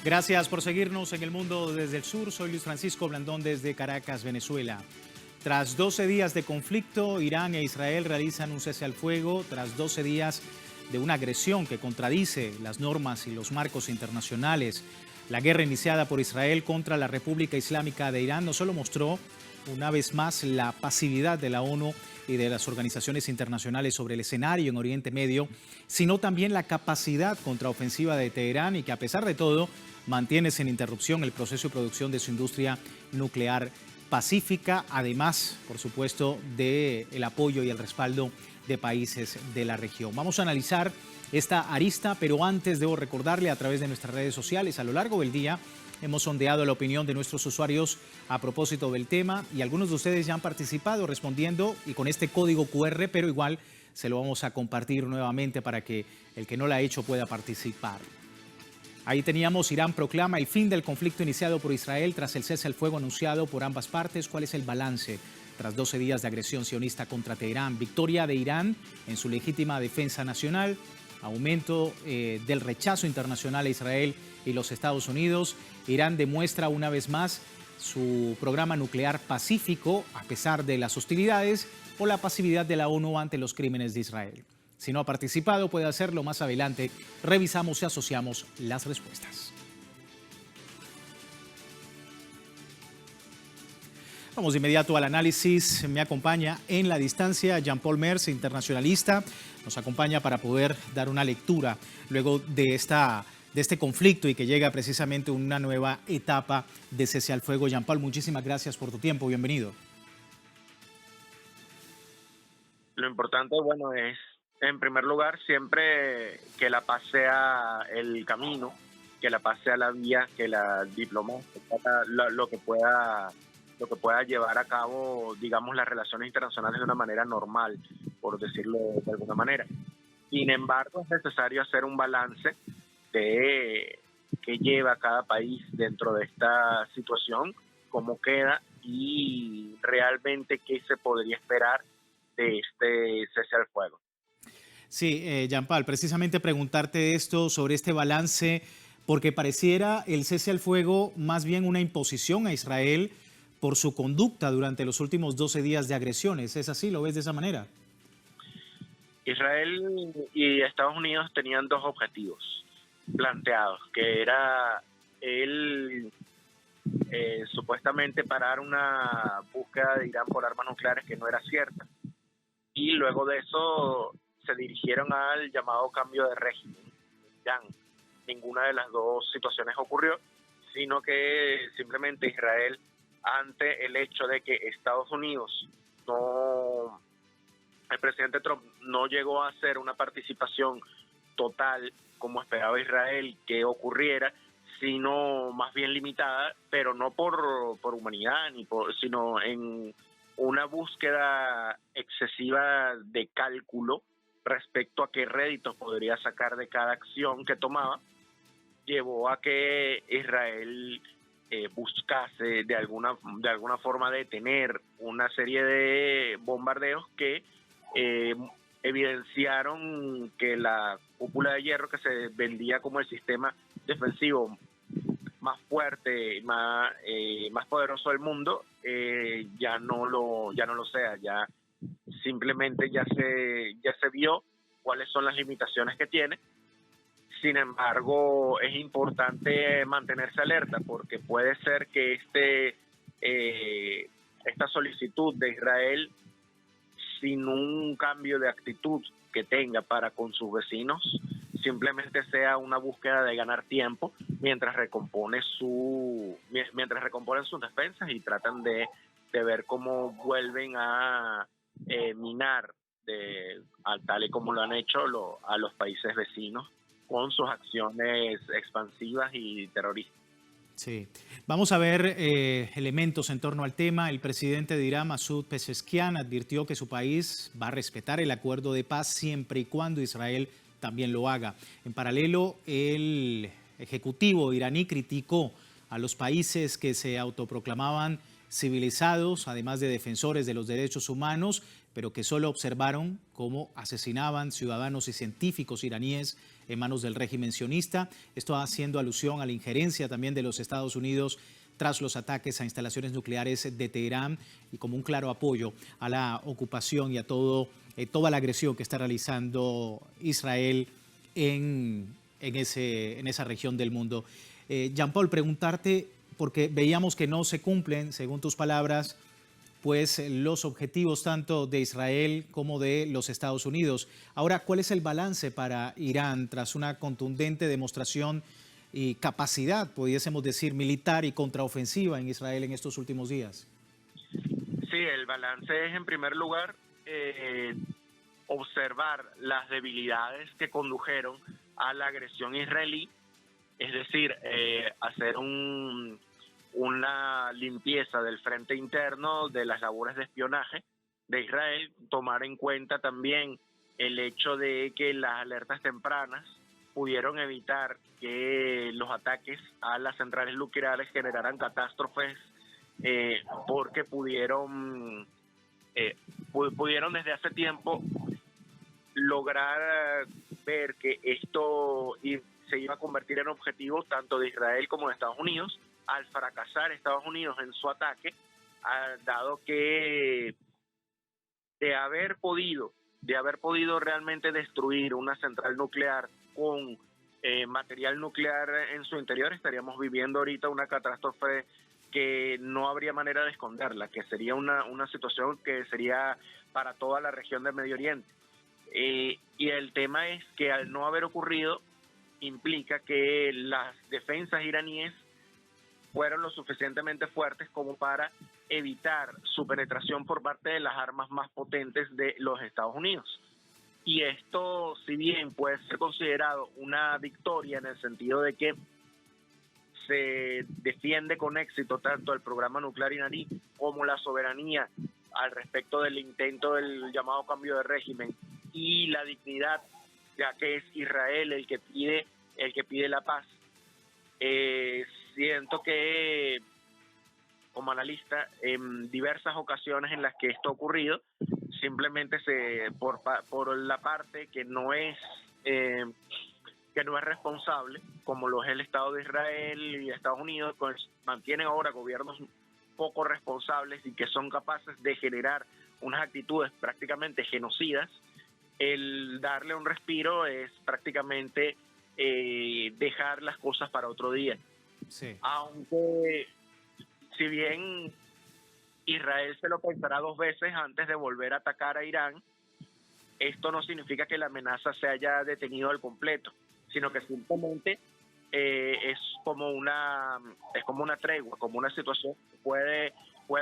Gracias por seguirnos en El Mundo desde el Sur. Soy Luis Francisco Blandón desde Caracas, Venezuela. Tras 12 días de conflicto, Irán e Israel realizan un cese al fuego tras 12 días de una agresión que contradice las normas y los marcos internacionales. La guerra iniciada por Israel contra la República Islámica de Irán no solo mostró una vez más la pasividad de la ONU y de las organizaciones internacionales sobre el escenario en Oriente Medio, sino también la capacidad contraofensiva de Teherán y que a pesar de todo mantiene sin interrupción el proceso de producción de su industria nuclear pacífica, además, por supuesto, del apoyo y el respaldo de países de la región. Vamos a analizar esta arista, pero antes debo recordarle a través de nuestras redes sociales a lo largo del día hemos sondeado la opinión de nuestros usuarios a propósito del tema y algunos de ustedes ya han participado respondiendo y con este código QR, pero igual se lo vamos a compartir nuevamente para que el que no lo ha hecho pueda participar. Ahí teníamos: Irán proclama el fin del conflicto iniciado por Israel tras el cese al fuego anunciado por ambas partes. ¿Cuál es el balance tras 12 días de agresión sionista contra Teherán? Victoria de Irán en su legítima defensa nacional, aumento del rechazo internacional a Israel y los Estados Unidos. Irán demuestra una vez más su programa nuclear pacífico a pesar de las hostilidades, o la pasividad de la ONU ante los crímenes de Israel. Si no ha participado, puede hacerlo más adelante. Revisamos y asociamos las respuestas. Vamos de inmediato al análisis. Me acompaña en la distancia Jean-Paul Mers, internacionalista. Nos acompaña para poder dar una lectura luego de este conflicto y que llega precisamente una nueva etapa de cese al fuego. Jean-Paul, muchísimas gracias por tu tiempo. Bienvenido. Lo importante, bueno, es, en primer lugar, siempre que la paz sea el camino, que la paz sea la vía, que la diplomacia, lo que pueda llevar a cabo, digamos, las relaciones internacionales de una manera normal, por decirlo de alguna manera. Sin embargo, es necesario hacer un balance de qué lleva cada país dentro de esta situación, cómo queda y realmente qué se podría esperar de este cese al fuego. Sí, Jean-Paul, precisamente preguntarte esto sobre este balance, porque pareciera el cese al fuego más bien una imposición a Israel por su conducta durante los últimos 12 días de agresiones. ¿Es así? ¿Lo ves de esa manera? Israel y Estados Unidos tenían dos objetivos planteados, que era el supuestamente parar una búsqueda de Irán por armas nucleares que no era cierta, y luego de eso se dirigieron al llamado cambio de régimen. Ya ninguna de las dos situaciones ocurrió, sino que simplemente Israel, ante el hecho de que Estados Unidos el presidente Trump no llegó a hacer una participación total como esperaba Israel que ocurriera, sino más bien limitada, pero no por humanidad, sino en una búsqueda excesiva de cálculo respecto a qué réditos podría sacar de cada acción que tomaba, llevó a que Israel buscase de alguna forma detener una serie de bombardeos que evidenciaron que la cúpula de hierro, que se vendía como el sistema defensivo más fuerte, más poderoso del mundo, ya no lo sea. Ya simplemente ya se vio cuáles son las limitaciones que tiene. Sin embargo, es importante mantenerse alerta, porque puede ser que esta solicitud de Israel, sin un cambio de actitud que tenga para con sus vecinos, simplemente sea una búsqueda de ganar tiempo mientras recomponen sus defensas y tratan de ver cómo vuelven a minar tal y como lo han hecho a los países vecinos con sus acciones expansivas y terroristas. Sí. Vamos a ver elementos en torno al tema. El presidente de Irán, Masoud Pezeshkian, advirtió que su país va a respetar el acuerdo de paz siempre y cuando Israel también lo haga. En paralelo, el ejecutivo iraní criticó a los países que se autoproclamaban civilizados, además de defensores de los derechos humanos, pero que solo observaron cómo asesinaban ciudadanos y científicos iraníes en manos del régimen sionista. Esto haciendo alusión a la injerencia también de los Estados Unidos tras los ataques a instalaciones nucleares de Teherán y como un claro apoyo a la ocupación y a toda la agresión que está realizando Israel en esa región del mundo. Jean-Paul, preguntarte, porque veíamos que no se cumplen, según tus palabras, pues los objetivos tanto de Israel como de los Estados Unidos. Ahora, ¿cuál es el balance para Irán tras una contundente demostración y capacidad, pudiésemos decir, militar y contraofensiva en Israel en estos últimos días? Sí, el balance es, en primer lugar, observar las debilidades que condujeron a la agresión israelí, es decir, hacer una limpieza del frente interno de las labores de espionaje de Israel, tomar en cuenta también el hecho de que las alertas tempranas pudieron evitar que los ataques a las centrales nucleares generaran catástrofes, porque pudieron desde hace tiempo lograr ver que esto se iba a convertir en objetivo tanto de Israel como de Estados Unidos. Al fracasar Estados Unidos en su ataque, dado que de haber podido realmente destruir una central nuclear con material nuclear en su interior, estaríamos viviendo ahorita una catástrofe que no habría manera de esconderla, que sería una situación que sería para toda la región del Medio Oriente. Y el tema es que al no haber ocurrido, implica que las defensas iraníes fueron lo suficientemente fuertes como para evitar su penetración por parte de las armas más potentes de los Estados Unidos. Y esto, si bien puede ser considerado una victoria en el sentido de que se defiende con éxito tanto el programa nuclear iraní como la soberanía al respecto del intento del llamado cambio de régimen y la dignidad, ya que es Israel el que pide la paz, siento que como analista, en diversas ocasiones en las que esto ha ocurrido, simplemente por la parte que no es responsable, como lo es el Estado de Israel y Estados Unidos, pues mantienen ahora gobiernos poco responsables y que son capaces de generar unas actitudes prácticamente genocidas. El darle un respiro es prácticamente dejar las cosas para otro día. Sí. Aunque, si bien Israel se lo pensará dos veces antes de volver a atacar a Irán, esto no significa que la amenaza se haya detenido al completo, sino que simplemente es como una tregua, como una situación que puede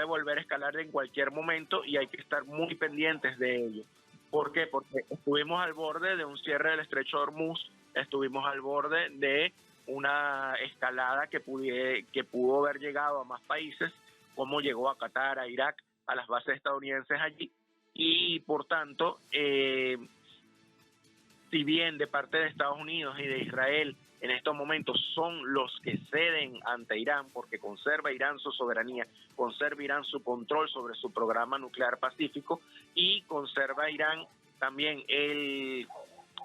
volver a escalar en cualquier momento y hay que estar muy pendientes de ello. ¿Por qué? Porque estuvimos al borde de un cierre del estrecho de Hormuz, estuvimos al borde de una escalada que pudo haber llegado a más países, como llegó a Qatar, a Irak, a las bases estadounidenses allí, y por tanto, si bien de parte de Estados Unidos y de Israel en estos momentos son los que ceden ante Irán, porque conserva Irán su soberanía, conserva Irán su control sobre su programa nuclear pacífico y conserva Irán también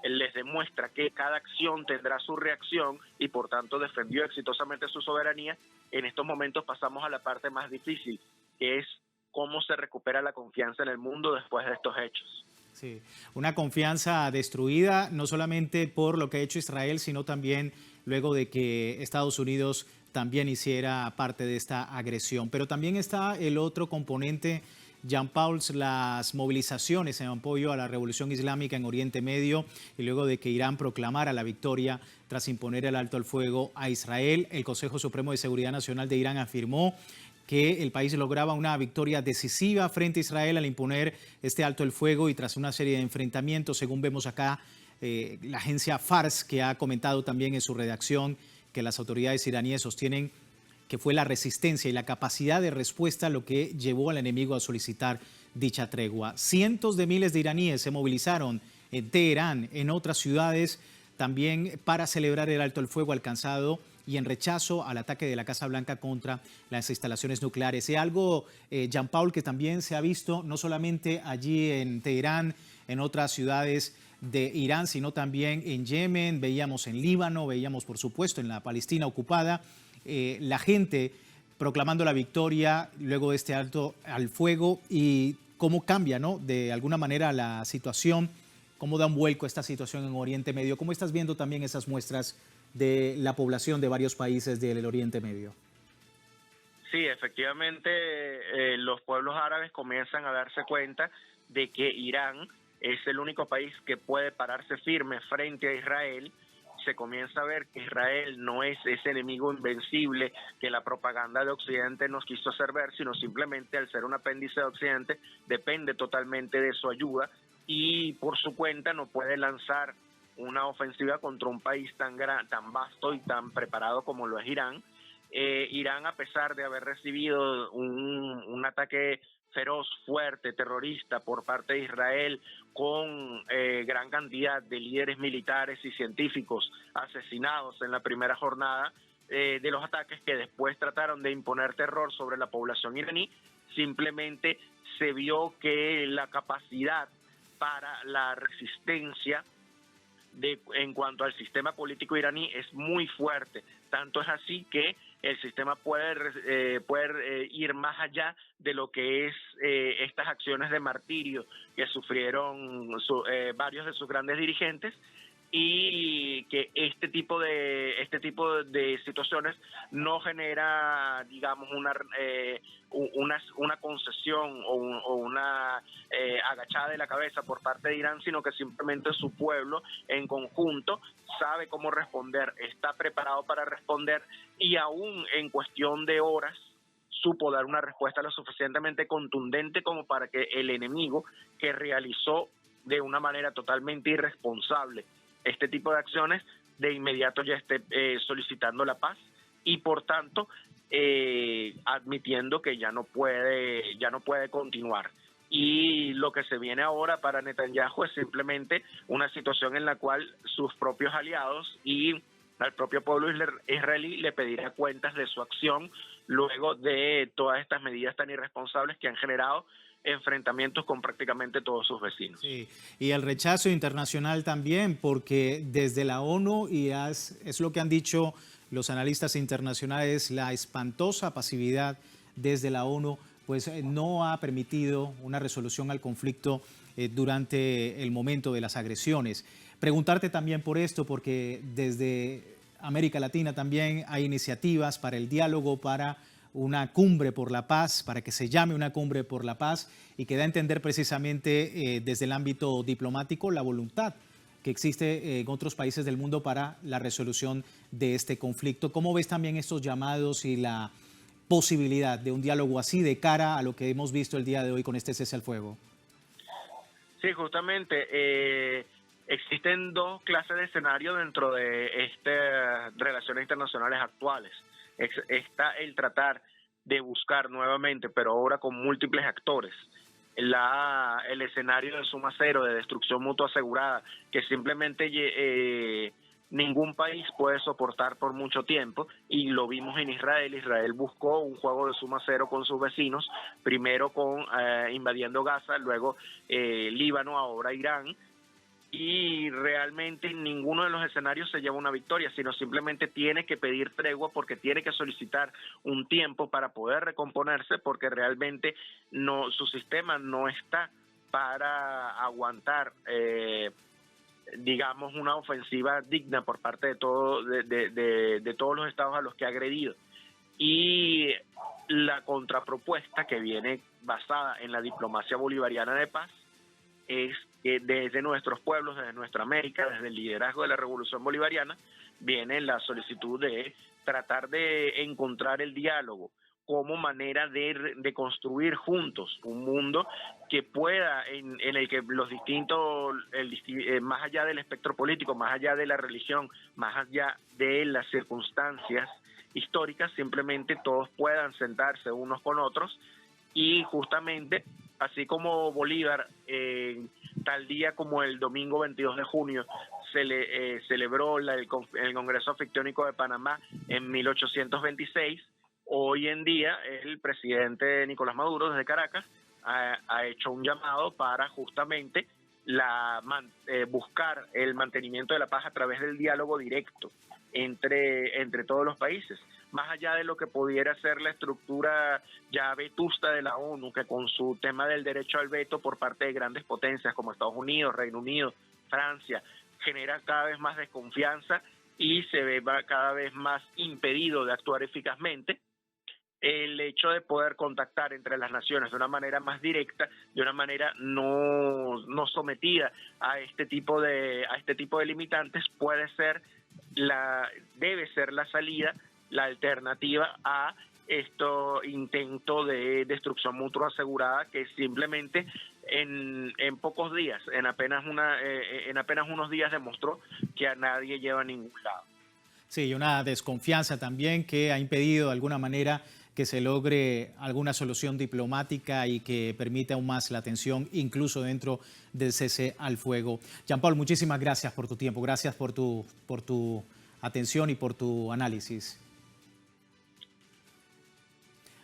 les demuestra que cada acción tendrá su reacción y por tanto defendió exitosamente su soberanía. En estos momentos pasamos a la parte más difícil, que es cómo se recupera la confianza en el mundo después de estos hechos. Sí, una confianza destruida no solamente por lo que ha hecho Israel, sino también luego de que Estados Unidos también hiciera parte de esta agresión. Pero también está el otro componente, Jean-Paul, las movilizaciones en apoyo a la revolución islámica en Oriente Medio y luego de que Irán proclamara la victoria tras imponer el alto al fuego a Israel. El Consejo Supremo de Seguridad Nacional de Irán afirmó que el país lograba una victoria decisiva frente a Israel al imponer este alto el fuego y tras una serie de enfrentamientos, según vemos acá, la agencia Fars, que ha comentado también en su redacción que las autoridades iraníes sostienen que fue la resistencia y la capacidad de respuesta lo que llevó al enemigo a solicitar dicha tregua. Cientos de miles de iraníes se movilizaron en Teherán, en otras ciudades, también para celebrar el alto el fuego alcanzado y en rechazo al ataque de la Casa Blanca contra las instalaciones nucleares. Es algo, Jean-Paul, que también se ha visto no solamente allí en Teherán, en otras ciudades de Irán, sino también en Yemen, veíamos en Líbano, veíamos por supuesto en la Palestina ocupada, la gente proclamando la victoria luego de este alto al fuego y cómo cambia, ¿no?, de alguna manera la situación, cómo da un vuelco esta situación en Oriente Medio. ¿Cómo estás viendo también esas muestras de la población de varios países del Oriente Medio? Sí, efectivamente, los pueblos árabes comienzan a darse cuenta de que Irán es el único país que puede pararse firme frente a Israel. Se comienza a ver que Israel no es ese enemigo invencible que la propaganda de Occidente nos quiso hacer ver, sino simplemente al ser un apéndice de Occidente depende totalmente de su ayuda y por su cuenta no puede lanzar una ofensiva contra un país tan vasto y tan preparado como lo es Irán. Irán, a pesar de haber recibido un ataque feroz, fuerte, terrorista por parte de Israel, con gran cantidad de líderes militares y científicos asesinados en la primera jornada de los ataques que después trataron de imponer terror sobre la población iraní, simplemente se vio que la capacidad para la resistencia en cuanto al sistema político iraní es muy fuerte. Tanto es así que el sistema puede ir más allá de lo que es estas acciones de martirio que sufrieron varios de sus grandes dirigentes, y que este tipo de situaciones no genera, digamos, una concesión o una agachada de la cabeza por parte de Irán, sino que simplemente su pueblo en conjunto sabe cómo responder, está preparado para responder, y aún en cuestión de horas supo dar una respuesta lo suficientemente contundente como para que el enemigo, que realizó de una manera totalmente irresponsable este tipo de acciones, de inmediato ya esté solicitando la paz y por tanto admitiendo que ya no puede continuar. Y lo que se viene ahora para Netanyahu es simplemente una situación en la cual sus propios aliados y al propio pueblo israelí le pedirá cuentas de su acción luego de todas estas medidas tan irresponsables que han generado enfrentamientos con prácticamente todos sus vecinos. Sí, y el rechazo internacional también, porque desde la ONU, y es lo que han dicho los analistas internacionales, la espantosa pasividad desde la ONU, pues no ha permitido una resolución al conflicto durante el momento de las agresiones. Preguntarte también por esto, porque desde América Latina también hay iniciativas para el diálogo, para una cumbre por la paz, para que se llame una cumbre por la paz, y que da a entender precisamente desde el ámbito diplomático la voluntad que existe en otros países del mundo para la resolución de este conflicto. ¿Cómo ves también estos llamados y la posibilidad de un diálogo así de cara a lo que hemos visto el día de hoy con este cese al fuego? Sí, justamente existen dos clases de escenarios dentro de estas relaciones internacionales actuales. Está el tratar de buscar nuevamente, pero ahora con múltiples actores, el escenario de suma cero, de destrucción mutua asegurada, que simplemente ningún país puede soportar por mucho tiempo, y lo vimos en Israel. Israel buscó un juego de suma cero con sus vecinos, primero invadiendo Gaza, luego Líbano, ahora Irán, y realmente ninguno de los escenarios se lleva una victoria, sino simplemente tiene que pedir tregua porque tiene que solicitar un tiempo para poder recomponerse, porque realmente su sistema no está para aguantar digamos, una ofensiva digna por parte de todos los estados a los que ha agredido. Y la contrapropuesta, que viene basada en la diplomacia bolivariana de paz, es que desde nuestros pueblos, desde nuestra América, desde el liderazgo de la Revolución Bolivariana, viene la solicitud de tratar de encontrar el diálogo como manera de construir juntos un mundo que pueda, en el que los distintos, más allá del espectro político, más allá de la religión, más allá de las circunstancias históricas, simplemente todos puedan sentarse unos con otros y justamente así como Bolívar, tal día como el domingo 22 de junio, celebró el Congreso Anfictiónico de Panamá en 1826, hoy en día el presidente Nicolás Maduro desde Caracas ha hecho un llamado para justamente buscar el mantenimiento de la paz a través del diálogo directo entre todos los países, más allá de lo que pudiera ser la estructura ya vetusta de la ONU, que con su tema del derecho al veto por parte de grandes potencias como Estados Unidos, Reino Unido, Francia, genera cada vez más desconfianza y se ve cada vez más impedido de actuar eficazmente. El hecho de poder contactar entre las naciones de una manera más directa, de una manera no sometida a este tipo de limitantes, debe ser la salida, la alternativa a esto intento de destrucción mutua asegurada que simplemente en pocos días, en apenas unos días demostró que a nadie lleva a ningún lado. Sí, y una desconfianza también que ha impedido de alguna manera que se logre alguna solución diplomática y que permita aún más la atención, incluso dentro del cese al fuego. Jean-Paul, muchísimas gracias por tu tiempo, gracias por tu atención y por tu análisis.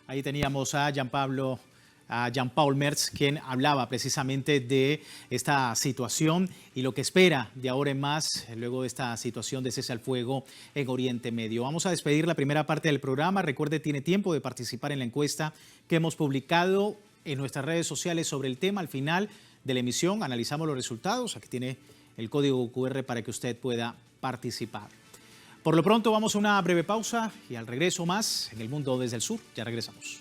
Ahí teníamos a Jean-Paul Merz, quien hablaba precisamente de esta situación y lo que espera de ahora en más, luego de esta situación de cese al fuego en Oriente Medio. Vamos a despedir la primera parte del programa. Recuerde, tiene tiempo de participar en la encuesta que hemos publicado en nuestras redes sociales sobre el tema. Al final de la emisión analizamos los resultados. Aquí tiene el código QR para que usted pueda participar. Por lo pronto vamos a una breve pausa y al regreso más en El Mundo desde el Sur. Ya regresamos.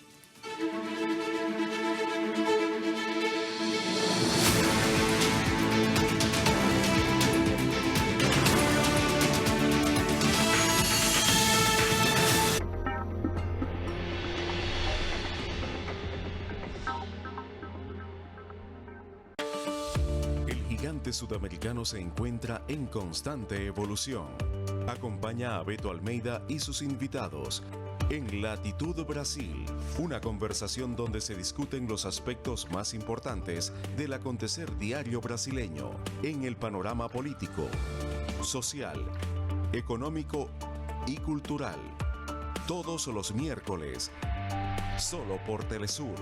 Sudamericano se encuentra en constante evolución. Acompaña a Beto Almeida y sus invitados en Latitud Brasil, una conversación donde se discuten los aspectos más importantes del acontecer diario brasileño en el panorama político, social, económico y cultural. Todos los miércoles, solo por Telesur.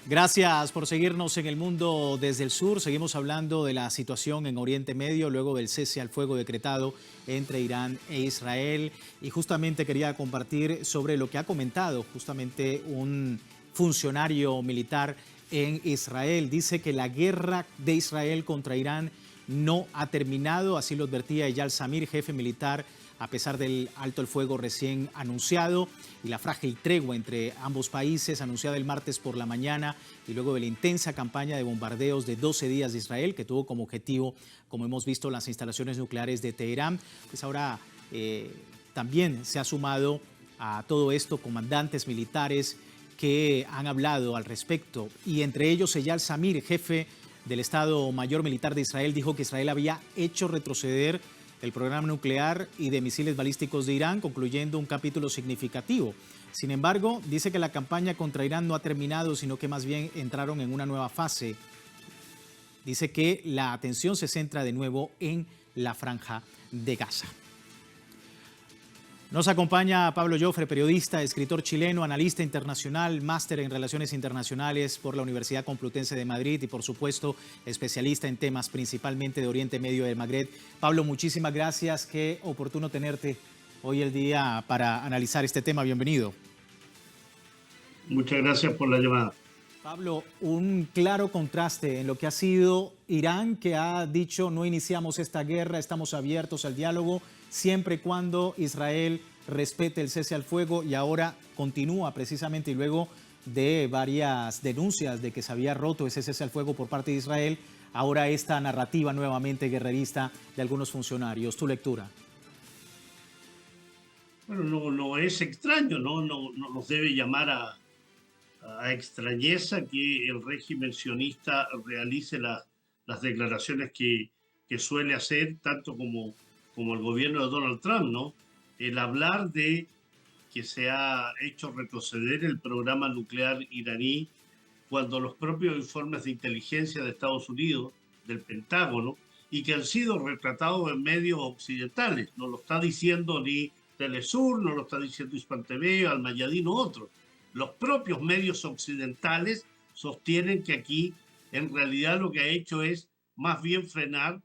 Gracias por seguirnos en El Mundo desde el Sur. Seguimos hablando de la situación en Oriente Medio luego del cese al fuego decretado entre Irán e Israel. Y justamente quería compartir sobre lo que ha comentado justamente un funcionario militar en Israel. Dice que la guerra de Israel contra Irán no ha terminado, así lo advertía Eyal Zamir, jefe militar, a pesar del alto el fuego recién anunciado y la frágil tregua entre ambos países anunciada el martes por la mañana y luego de la intensa campaña de bombardeos de 12 días de Israel que tuvo como objetivo, como hemos visto, las instalaciones nucleares de Teherán. Pues ahora también se ha sumado a todo esto comandantes militares que han hablado al respecto y entre ellos Eyal Zamir, jefe del Estado Mayor Militar de Israel, dijo que Israel había hecho retroceder el programa nuclear y de misiles balísticos de Irán, concluyendo un capítulo significativo. Sin embargo, dice que la campaña contra Irán no ha terminado, sino que más bien entraron en una nueva fase. Dice que la atención se centra de nuevo en la Franja de Gaza. Nos acompaña Pablo Jofre, periodista, escritor chileno, analista internacional, máster en Relaciones Internacionales por la Universidad Complutense de Madrid y, por supuesto, especialista en temas principalmente de Oriente Medio y del Magreb. Pablo, muchísimas gracias. Qué oportuno tenerte hoy el día para analizar este tema. Bienvenido. Muchas gracias por la llamada. Pablo, un claro contraste en lo que ha sido Irán, que ha dicho no iniciamos esta guerra, estamos abiertos al diálogo, siempre y cuando Israel respete el cese al fuego, y ahora continúa precisamente y luego de varias denuncias de que se había roto ese cese al fuego por parte de Israel, ahora esta narrativa nuevamente guerrerista de algunos funcionarios. ¿Tu lectura? Bueno, no es extraño, no nos debe llamar a extrañeza que el régimen sionista realice las declaraciones que suele hacer, tanto como el gobierno de Donald Trump, ¿no? El hablar de que se ha hecho retroceder el programa nuclear iraní cuando los propios informes de inteligencia de Estados Unidos, del Pentágono, y que han sido retratados en medios occidentales, no lo está diciendo ni Telesur, no lo está diciendo Hispan TV, Al Mayadín u otros. Los propios medios occidentales sostienen que aquí en realidad lo que ha hecho es más bien frenar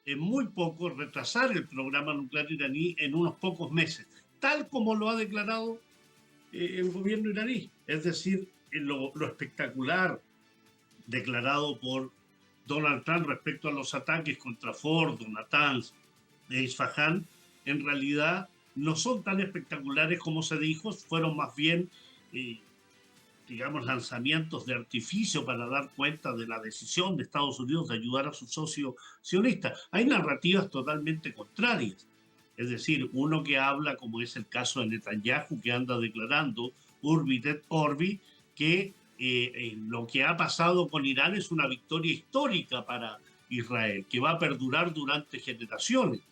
en muy poco, retrasar el programa nuclear iraní en unos pocos meses, tal como lo ha declarado el gobierno iraní. Es decir, lo espectacular declarado por Donald Trump respecto a los ataques contra Fordo, Natanz e Isfahan, en realidad no son tan espectaculares como se dijo, fueron más bien, digamos, lanzamientos de artificio para dar cuenta de la decisión de Estados Unidos de ayudar a su socio sionista. Hay narrativas totalmente contrarias. Es decir, uno que habla, como es el caso de Netanyahu, que anda declarando Urbi et Orbi, que lo que ha pasado con Irán es una victoria histórica para Israel, que va a perdurar durante generaciones.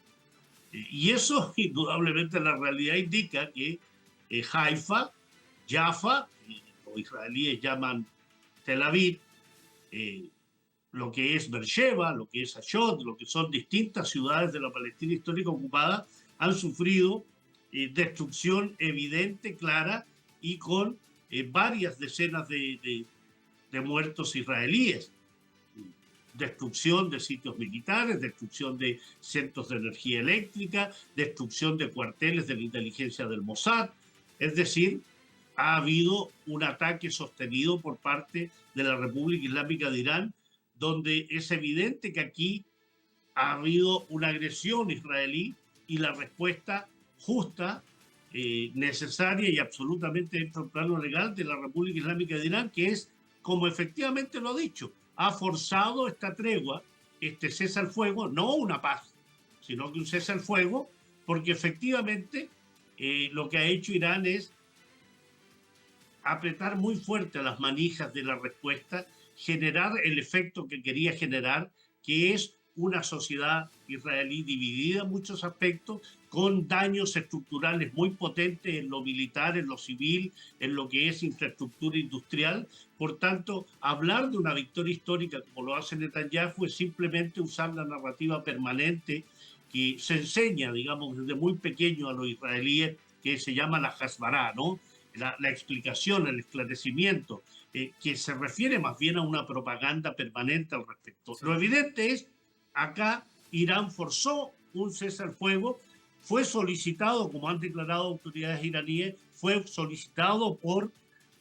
Y eso, indudablemente, la realidad indica que Haifa, Jaffa, los israelíes llaman Tel Aviv, lo que es Beersheba, lo que es Ashdod, lo que son distintas ciudades de la Palestina histórica ocupada, han sufrido destrucción evidente, clara, y con varias decenas de muertos israelíes. Destrucción de sitios militares, destrucción de centros de energía eléctrica, destrucción de cuarteles de la inteligencia del Mossad. Es decir, ha habido un ataque sostenido por parte de la República Islámica de Irán, donde es evidente que aquí ha habido una agresión israelí y la respuesta justa, necesaria y absolutamente dentro del plano legal de la República Islámica de Irán, que es, como efectivamente lo ha dicho, ha forzado esta tregua, este cese al fuego, no una paz, sino que un cese al fuego, porque efectivamente lo que ha hecho Irán es apretar muy fuerte a las manijas de la respuesta, generar el efecto que quería generar, que es una sociedad israelí dividida en muchos aspectos, con daños estructurales muy potentes en lo militar, en lo civil, en lo que es infraestructura industrial. Por tanto, hablar de una victoria histórica como lo hace Netanyahu es simplemente usar la narrativa permanente que se enseña, digamos, desde muy pequeño a los israelíes, que se llama la Hasbará, ¿no? La explicación, el esclarecimiento, que se refiere más bien a una propaganda permanente al respecto. Sí. Lo evidente es, acá Irán forzó un cese al fuego, fue solicitado, como han declarado autoridades iraníes, fue solicitado por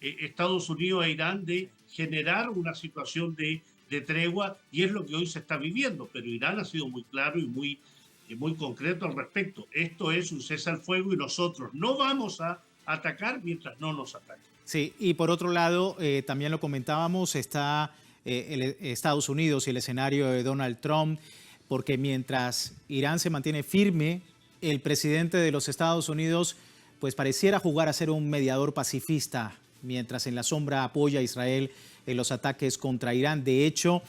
Estados Unidos e Irán de generar una situación de tregua, y es lo que hoy se está viviendo, pero Irán ha sido muy claro y muy concreto al respecto. Esto es un cese al fuego y nosotros no vamos a atacar mientras no nos ataquen. Sí, y por otro lado, también lo comentábamos, está Estados Unidos y el escenario de Donald Trump, porque mientras Irán se mantiene firme, el presidente de los Estados Unidos pues pareciera jugar a ser un mediador pacifista, mientras en la sombra apoya a Israel en los ataques contra Irán. De hecho,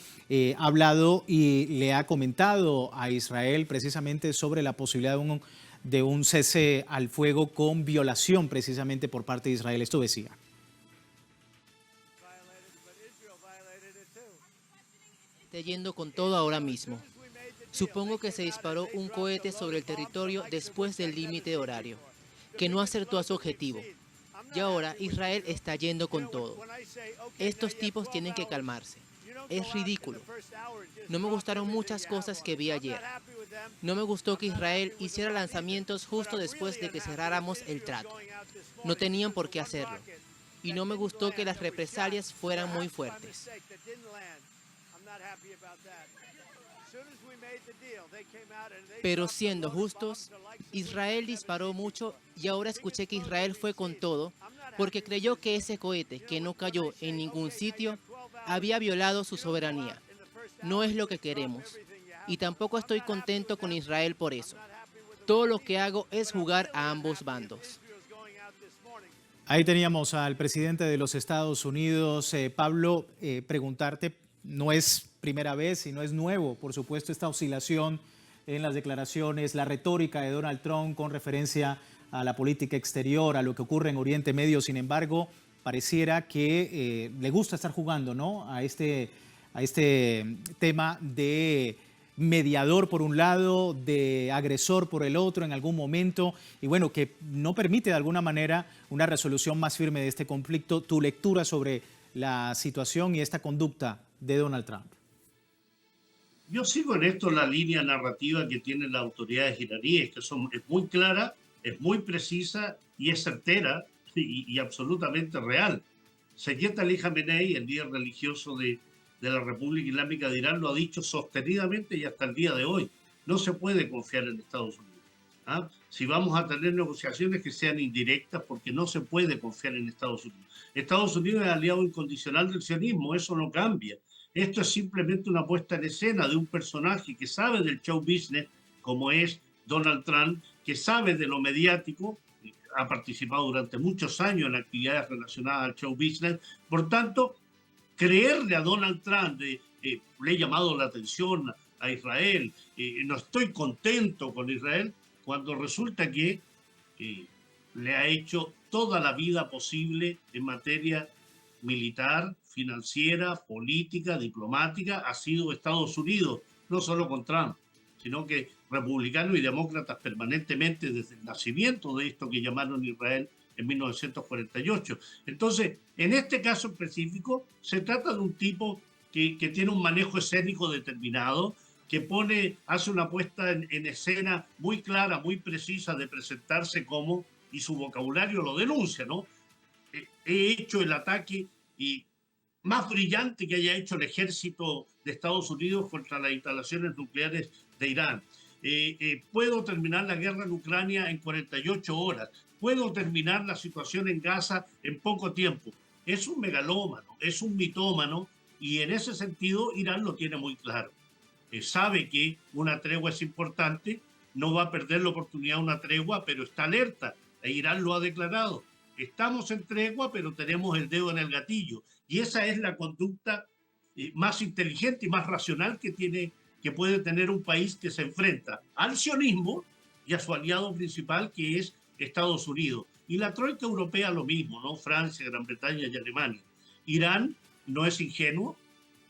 ha hablado y le ha comentado a Israel precisamente sobre la posibilidad de un cese al fuego con violación precisamente por parte de Israel. Esto decía. Está yendo con todo ahora mismo. Supongo que se disparó un cohete sobre el territorio después del límite horario, que no acertó a su objetivo. Y ahora Israel está yendo con todo. Estos tipos tienen que calmarse. Es ridículo. No me gustaron muchas cosas que vi ayer. No me gustó que Israel hiciera lanzamientos justo después de que cerráramos el trato. No tenían por qué hacerlo. Y no me gustó que las represalias fueran muy fuertes. Pero siendo justos, Israel disparó mucho y ahora escuché que Israel fue con todo porque creyó que ese cohete, que no cayó en ningún sitio, había violado su soberanía. No es lo que queremos. Y tampoco estoy contento con Israel por eso. Todo lo que hago es jugar a ambos bandos. Ahí teníamos al presidente de los Estados Unidos. Pablo, preguntarte, no es primera vez y no es nuevo, por supuesto, esta oscilación en las declaraciones, la retórica de Donald Trump con referencia a la política exterior, a lo que ocurre en Oriente Medio. Sin embargo, pareciera que le gusta estar jugando, ¿no?, a este tema de mediador por un lado, de agresor por el otro en algún momento, y bueno, que no permite de alguna manera una resolución más firme de este conflicto. Tu lectura sobre la situación y esta conducta de Donald Trump. Yo sigo en esto la línea narrativa que tienen las autoridades iraníes, que es muy clara, es muy precisa y es certera y absolutamente real. Sayyid Ali Khamenei, el líder religioso de la República Islámica de Irán, lo ha dicho sostenidamente y hasta el día de hoy. No se puede confiar en Estados Unidos. ¿Ah? Si vamos a tener negociaciones que sean indirectas, porque no se puede confiar en Estados Unidos. Estados Unidos es aliado incondicional del sionismo, eso no cambia. Esto es simplemente una puesta en escena de un personaje que sabe del show business, como es Donald Trump, que sabe de lo mediático, ha participado durante muchos años en actividades relacionadas al show business. Por tanto, creerle a Donald Trump, le he llamado la atención a Israel, no estoy contento con Israel, cuando resulta que le ha hecho toda la vida posible en materia militar, financiera, política, diplomática, ha sido Estados Unidos, no solo con Trump, sino que republicanos y demócratas permanentemente desde el nacimiento de esto que llamaron Israel en 1948. Entonces, en este caso específico, se trata de un tipo que tiene un manejo escénico determinado, que hace una puesta en escena muy clara, muy precisa de presentarse como, y su vocabulario lo denuncia, ¿no? He hecho el ataque más brillante que haya hecho el ejército de Estados Unidos contra las instalaciones nucleares de Irán. Puedo terminar la guerra en Ucrania en 48 horas. Puedo terminar la situación en Gaza en poco tiempo. Es un megalómano, es un mitómano, y en ese sentido Irán lo tiene muy claro. Sabe que una tregua es importante, no va a perder la oportunidad de una tregua, pero está alerta. Irán lo ha declarado. Estamos en tregua, pero tenemos el dedo en el gatillo. Y esa es la conducta más inteligente y más racional que puede tener un país que se enfrenta al sionismo y a su aliado principal, que es Estados Unidos. Y la troika europea lo mismo, ¿no? Francia, Gran Bretaña y Alemania. Irán no es ingenuo.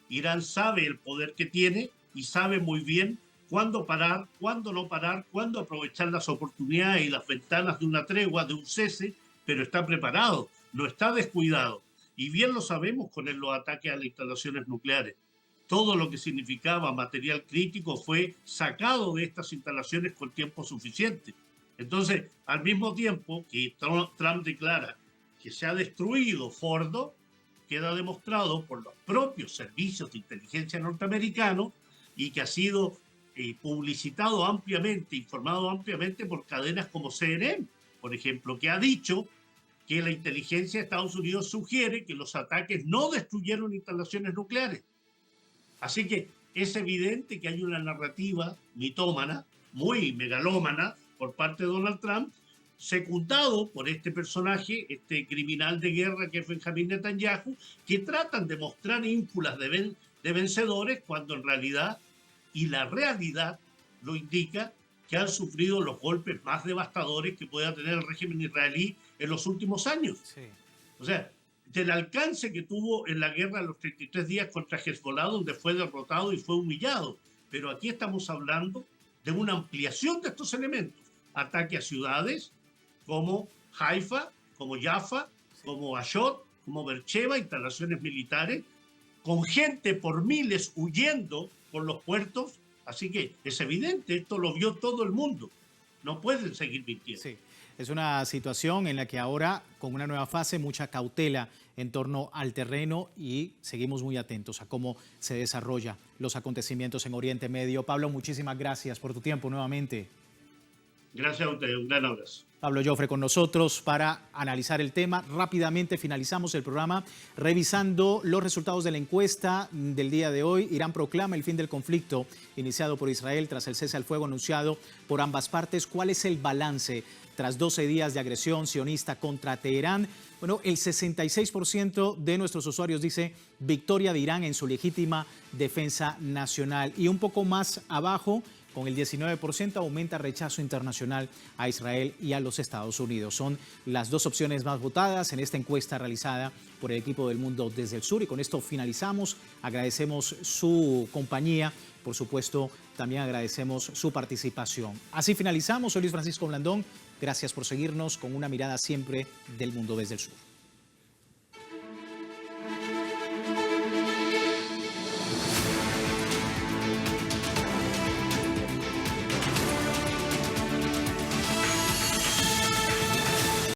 Irán sabe el poder que tiene y sabe muy bien cuándo parar, cuándo no parar, cuándo aprovechar las oportunidades y las ventanas de una tregua, de un cese, pero está preparado, no está descuidado. Y bien lo sabemos con los ataques a las instalaciones nucleares. Todo lo que significaba material crítico fue sacado de estas instalaciones con tiempo suficiente. Entonces, al mismo tiempo que Trump declara que se ha destruido Fordo, queda demostrado por los propios servicios de inteligencia norteamericanos y que ha sido publicitado ampliamente, informado ampliamente por cadenas como CNN, por ejemplo, que ha dicho que la inteligencia de Estados Unidos sugiere que los ataques no destruyeron instalaciones nucleares. Así que es evidente que hay una narrativa mitómana, muy megalómana, por parte de Donald Trump, secundado por este personaje, este criminal de guerra que es Benjamín Netanyahu, que tratan de mostrar ínfulas de vencedores cuando en realidad, y la realidad lo indica, que han sufrido los golpes más devastadores que pueda tener el régimen israelí en los últimos años. Sí. O sea, del alcance que tuvo en la guerra de los 33 días contra Hezbollah, donde fue derrotado y fue humillado. Pero aquí estamos hablando de una ampliación de estos elementos. Ataque a ciudades como Haifa, como Jaffa, como Ashdod, como Beersheba, instalaciones militares, con gente por miles huyendo por los puertos. Así que es evidente, esto lo vio todo el mundo. No pueden seguir mintiendo. Sí, es una situación en la que ahora, con una nueva fase, mucha cautela en torno al terreno, y seguimos muy atentos a cómo se desarrollan los acontecimientos en Oriente Medio. Pablo, muchísimas gracias por tu tiempo nuevamente. Gracias a ustedes, un gran abrazo. Pablo Jofre con nosotros para analizar el tema. Rápidamente finalizamos el programa revisando los resultados de la encuesta del día de hoy. Irán proclama el fin del conflicto iniciado por Israel tras el cese al fuego anunciado por ambas partes. ¿Cuál es el balance tras 12 días de agresión sionista contra Teherán? Bueno, el 66% de nuestros usuarios dice victoria de Irán en su legítima defensa nacional. Y un poco más abajo, con el 19%, aumenta rechazo internacional a Israel y a los Estados Unidos. Son las dos opciones más votadas en esta encuesta realizada por el equipo del Mundo desde el Sur. Y con esto finalizamos. Agradecemos su compañía. Por supuesto, también agradecemos su participación. Así finalizamos. Soy Luis Francisco Blandón. Gracias por seguirnos con una mirada siempre del mundo desde el sur.